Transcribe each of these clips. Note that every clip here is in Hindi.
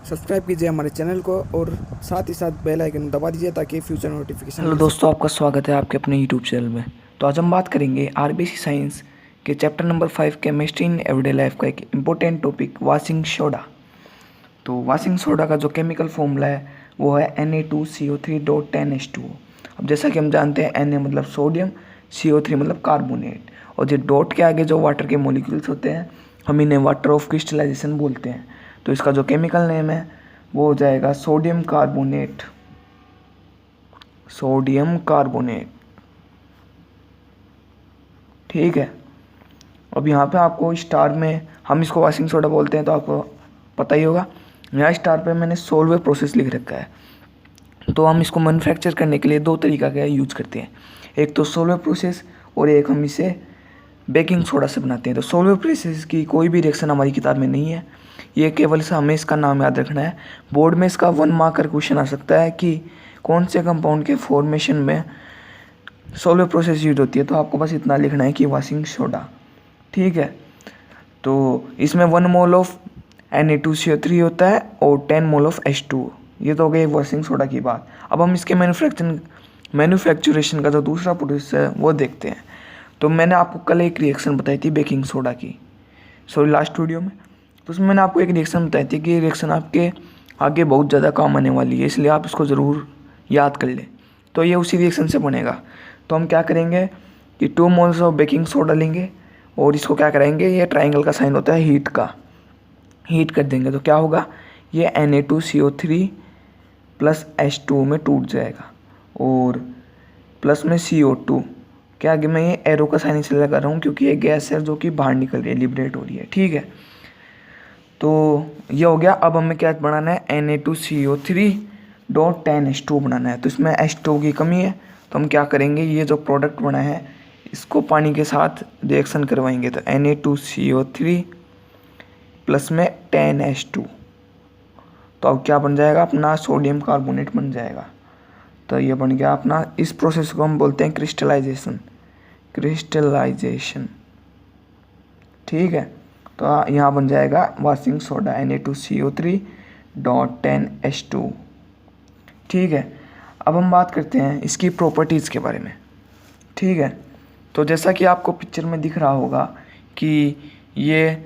सब्सक्राइब कीजिए हमारे चैनल को और साथ ही साथ बेल आइकन दबा दीजिए ताकि फ्यूचर नोटिफिकेशन हेलो दोस्तों, आपका स्वागत है आपके अपने यूट्यूब चैनल में। तो आज हम बात करेंगे आरबीसी साइंस के chapter number 5 chemistry in everyday life का एक इम्पोर्टेंट टॉपिक वाशिंग सोडा। तो वाशिंग सोडा का जो केमिकल फॉर्मूला है वो है Na2CO3.10H2O। अब जैसा कि हम जानते हैं Na मतलब सोडियम, CO3 मतलब कार्बोनेट, और जो डॉट के आगे जो वाटर के मॉलिक्यूल्स होते हैं हम इन्हें वाटर ऑफ क्रिस्टलाइजेशन बोलते हैं। तो इसका जो केमिकल नेम है वो हो जाएगा सोडियम कार्बोनेट। सोडियम कार्बोनेट, ठीक है। अब यहाँ पे आपको स्टार में हम इसको वाशिंग सोडा बोलते हैं तो आपको पता ही होगा। यहाँ स्टार पे मैंने सोलवे प्रोसेस लिख रखा है। तो हम इसको मैन्युफैक्चर करने के लिए दो तरीका का यूज करते हैं, एक तो सोलवे प्रोसेस और एक हम इसे बेकिंग सोडा से बनाते हैं। तो सोलवे प्रोसेस की कोई भी रिएक्शन हमारी किताब में नहीं है, ये केवल से हमें इसका नाम याद रखना है। बोर्ड में इसका 1 मार्क कर क्वेश्चन आ सकता है कि कौन से कंपाउंड के फॉर्मेशन में सोलवे प्रोसेस यूज होती है। तो आपको बस इतना लिखना है कि वाशिंग सोडा, ठीक है। तो इसमें 1 मोल ऑफ Na2CO3 होता है और 10 मोल ऑफ H2O। ये तो हो गई वाशिंग सोडा की बात। अब हम इसके मैन्युफैक्चरेशन का जो दूसरा प्रोसेस है वो देखते हैं। तो मैंने आपको कल एक रिएक्शन बताई थी बेकिंग सोडा की, सॉरी लास्ट वीडियो में। तो उसमें मैंने आपको एक रिएक्शन बताई थी कि ये रिएक्शन आपके आगे बहुत ज़्यादा काम आने वाली है, इसलिए आप इसको ज़रूर याद कर लें। तो ये उसी रिएक्शन से बनेगा। तो हम क्या करेंगे कि 2 मोल्स ऑफ बेकिंग सोडा लेंगे और इसको क्या करेंगे, ये ट्राइंगल का साइन होता है हीट का, हीट कर देंगे। तो क्या होगा, ये Na2CO3 प्लस H2O में टूट जाएगा और प्लस में CO2 के आगे मैं ये एरो का साइन इसलिए लगा रहा हूँ क्योंकि ये गैस है जो कि बाहर निकल रही है, लिबरेट हो रही है, ठीक है। तो ये हो गया। अब हमें क्या बनाना है, Na2CO3.10H2O बनाना है। तो इसमें H2O की कमी है, तो हम क्या करेंगे, ये जो प्रोडक्ट बना है इसको पानी के साथ रिएक्शन करवाएंगे। तो Na2CO3 प्लस में 10H2, तो अब क्या बन जाएगा, अपना सोडियम कार्बोनेट बन जाएगा। तो ये बन गया अपना, इस प्रोसेस को हम बोलते हैं क्रिस्टलाइजेशन, क्रिस्टलाइजेशन, ठीक है। तो यहाँ बन जाएगा वाशिंग सोडा Na2CO3.10H2, ठीक है। अब हम बात करते हैं इसकी प्रॉपर्टीज़ के बारे में, ठीक है। तो जैसा कि आपको पिक्चर में दिख रहा होगा कि ये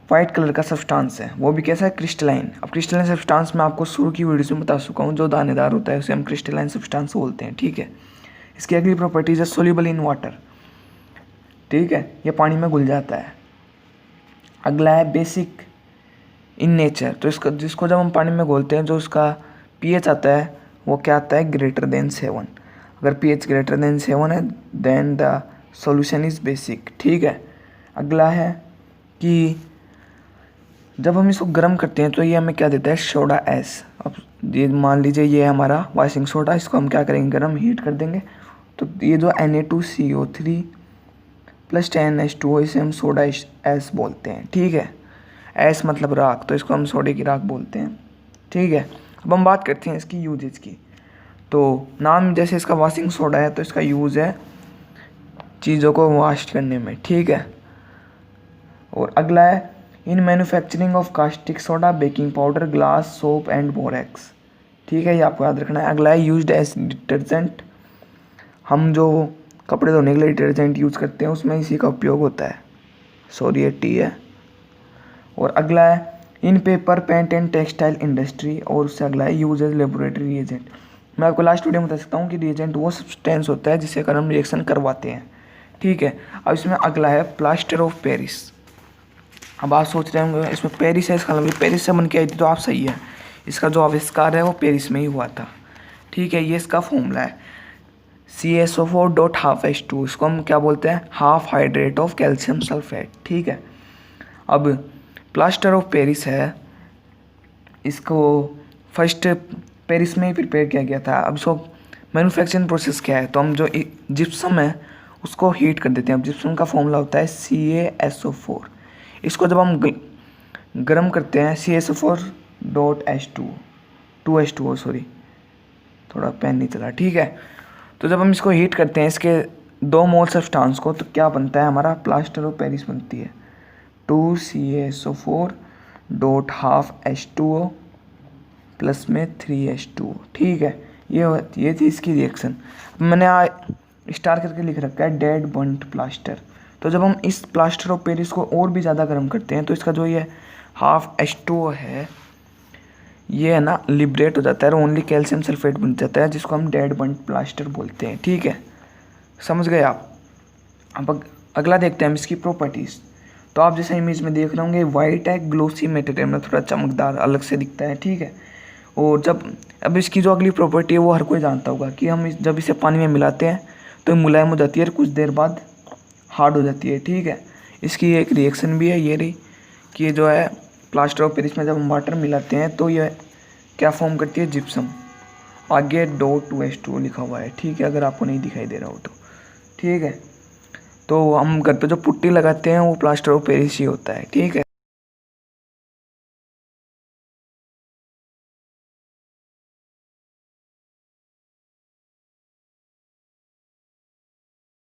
वाइट कलर का सब्सटेंस है, वो भी कैसा है, क्रिस्टलाइन। अब क्रिस्टलाइन सब्सटेंस मैं आपको शुरू की वीडियो में बता चुका हूँ, जो दानेदार होता है उसे हम क्रिस्टलाइन सब्सटेंस बोलते हैं, ठीक है। इसकी अगली प्रॉपर्टीज है सोल्यूबल इन वाटर, ठीक है, ये पानी में घुल जाता है। अगला है बेसिक इन नेचर, तो इसका जिसको जब हम पानी में घोलते हैं जो उसका पीएच आता है वो क्या आता है, ग्रेटर देन 7। अगर पीएच ग्रेटर देन 7 है then the solution is basic, ठीक है। अगला है कि जब हम इसको गर्म करते हैं तो ये हमें क्या देता है, सोडा एस। अब ये मान लीजिए ये है हमारा वाशिंग सोडा, इसको हम क्या करेंगे, गर्म हीट कर देंगे। तो ये जो Na2CO3 प्लस 10H2O इसे हम सोडा एस बोलते हैं, ठीक है। एस मतलब राख, तो इसको हम सोडे की राख बोलते हैं, ठीक है। अब हम बात करते हैं इसकी यूजेज की। तो नाम जैसे इसका वाशिंग सोडा है तो इसका यूज़ है चीज़ों को वॉश करने में, ठीक है। और अगला है in manufacturing of caustic soda, baking powder, glass, soap and borax, ठीक है, ये आपको याद रखना है। अगला है यूज्ड एज डिटर्जेंट, हम जो कपड़े धोने के लिए डिटर्जेंट यूज़ करते हैं उसमें इसी का उपयोग होता है, सॉरी ये टी है। और अगला है in paper, paint and textile industry, और उससे अगला है यूज एज लेबोरेटरी रिएजेंट। मैं आपको लास्ट वीडियो में बता सकता हूँ कि रिएजेंट वो सब्सटेंस होता है जिससे कर हम रिएक्शन करवाते हैं, ठीक है। अब इसमें अगला है प्लास्टर ऑफ पेरिस। अब आप सोच रहे होंगे इसमें पेरिस है, इसका मतलब पेरिस से बन के आई थी, तो आप सही है, इसका जो आविष्कार है वो पेरिस में ही हुआ था, ठीक है। ये इसका फॉर्मूला है CaSO4.12H2, इसको हम क्या बोलते हैं, half hydrate of calcium sulphate, ठीक है। अब प्लास्टर ऑफ पेरिस है, इसको फर्स्ट पेरिस में ही प्रिपेयर किया गया था। अब इसको मैन्युफैक्चरिंग प्रोसेस क्या है, तो हम जो जिप्सम है उसको हीट कर देते हैं। अब जिप्सम का फॉर्मूला होता है CaSO4, इसको जब हम गर्म करते हैं CaSO4.H2O सॉरी थोड़ा पेन नहीं चला, ठीक है। तो जब हम इसको हीट करते हैं इसके 2 मोल सब्सटेंस को, तो क्या बनता है, हमारा प्लास्टर ऑफ पेरिस बनती है, 2CaSO4 dot half H2O plus में 3H2O। ठीक है, ये थी इसकी रिएक्शन। मैंने स्टार करके लिख रखा है डेड बर्न्ट प्लास्टर। तो जब हम इस प्लास्टर ऑफ पेरिस को और भी ज़्यादा गर्म करते हैं तो इसका जो ये हाफ H2O है ये है ना लिबरेट हो जाता है और ओनली कैल्शियम सल्फेट बन जाता है, जिसको हम डेड बर्न्ट प्लास्टर बोलते हैं। ठीक है, समझ गए आप। अब अगला देखते हैं हम इसकी प्रॉपर्टीज़। तो आप जैसे इमेज में देख रहे होंगे वाइट है, ग्लोसी मटेरियल में थोड़ा चमकदार अलग से दिखता है। ठीक है, और अब इसकी जो अगली प्रॉपर्टी है वो हर कोई जानता होगा कि हम जब इसे पानी में मिलाते हैं तो मुलायम हो जाती है और कुछ देर बाद हार्ड हो जाती है। ठीक है, इसकी एक रिएक्शन भी है ये रही कि ये जो है प्लास्टर ऑफ पेरिस में जब हम वाटर मिलाते हैं तो ये क्या फॉर्म करती है, जिप्सम। आगे .2H2O लिखा हुआ है। ठीक है, अगर आपको नहीं दिखाई दे रहा हो तो। ठीक है, तो हम घर पे जो पुट्टी लगाते हैं वो प्लास्टर ऑफ पेरिस ही होता है। ठीक है।